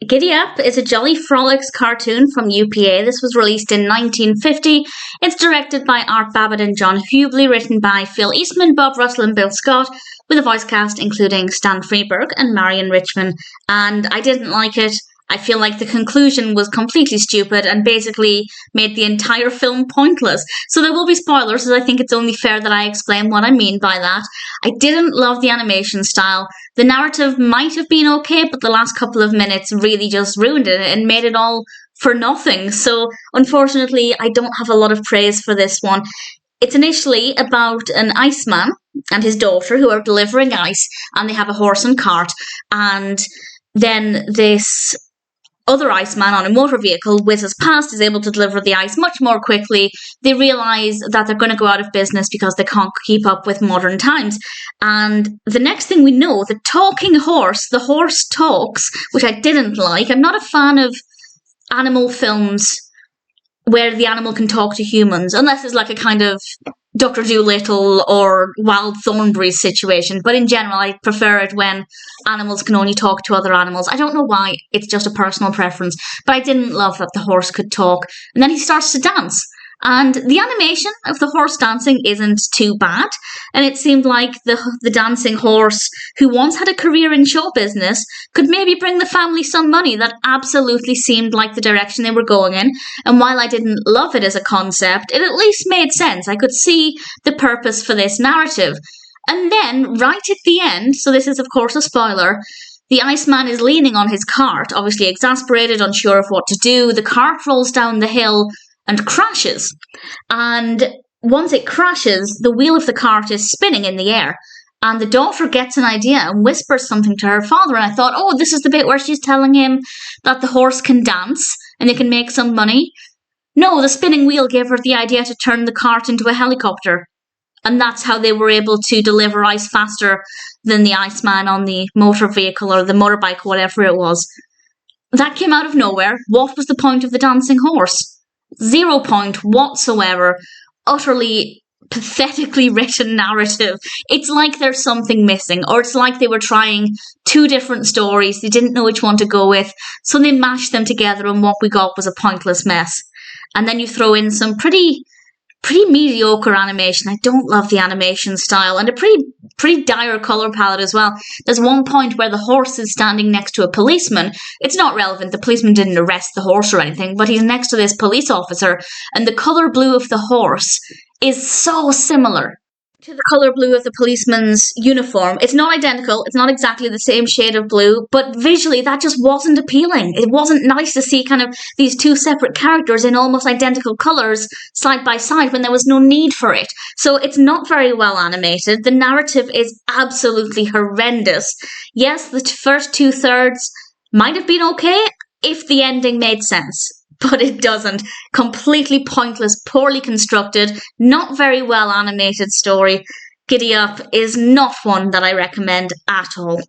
Giddyap is a Jolly Frolics cartoon from UPA. This was released in 1950. It's directed by Art Babbitt and John Hubley, written by Phil Eastman, Bob Russell and Bill Scott, with a voice cast including Stan Freberg and Marian Richman. And I didn't like it. I feel like the conclusion was completely stupid and basically made the entire film pointless. So there will be spoilers, as I think it's only fair that I explain what I mean by that. I didn't love the animation style. The narrative might have been okay, but the last couple of minutes really just ruined it and made it all for nothing. So unfortunately, I don't have a lot of praise for this one. It's initially about an Iceman and his daughter who are delivering ice, and they have a horse and cart, and then this other Iceman on a motor vehicle whizzes past, is able to deliver the ice much more quickly. They realise that they're going to go out of business because they can't keep up with modern times. And the next thing we know, the talking horse, the horse talks, which I didn't like. I'm not a fan of animal films where the animal can talk to humans, unless it's like a kind of Dr. Dolittle or Wild Thornberrys situation. But in general, I prefer it when animals can only talk to other animals. I don't know why, it's just a personal preference. But I didn't love that the horse could talk. And then he starts to dance. And the animation of the horse dancing isn't too bad. And it seemed like the dancing horse, who once had a career in show business, could maybe bring the family some money. That absolutely seemed like the direction they were going in. And while I didn't love it as a concept, it at least made sense. I could see the purpose for this narrative. And then, right at the end, so this is of course a spoiler, the Iceman is leaning on his cart, obviously exasperated, unsure of what to do. The cart rolls down the hill and crashes. And once it crashes, the wheel of the cart is spinning in the air. And the daughter gets an idea and whispers something to her father. And I thought, oh, this is the bit where she's telling him that the horse can dance and they can make some money. No, the spinning wheel gave her the idea to turn the cart into a helicopter. And that's how they were able to deliver ice faster than the Iceman on the motor vehicle or the motorbike, whatever it was. That came out of nowhere. What was the point of the dancing horse? 0 point whatsoever. Utterly pathetically written narrative. It's like there's something missing, or it's like they were trying two different stories. They didn't know which one to go with, so they mashed them together, and what we got was a pointless mess. And then you throw in some pretty mediocre animation. I don't love the animation style, and a pretty dire colour palette as well. There's one point where the horse is standing next to a policeman. It's not relevant, the policeman didn't arrest the horse or anything, but he's next to this police officer, and the colour blue of the horse is so similar to the colour blue of the policeman's uniform. It's not identical, it's not exactly the same shade of blue, but visually that just wasn't appealing. It wasn't nice to see kind of these two separate characters in almost identical colours side by side when there was no need for it. So it's not very well animated. The narrative is absolutely horrendous. Yes, the first 2/3 might have been okay if the ending made sense, but it doesn't. Completely pointless, poorly constructed, not very well animated story. Giddyap is not one that I recommend at all.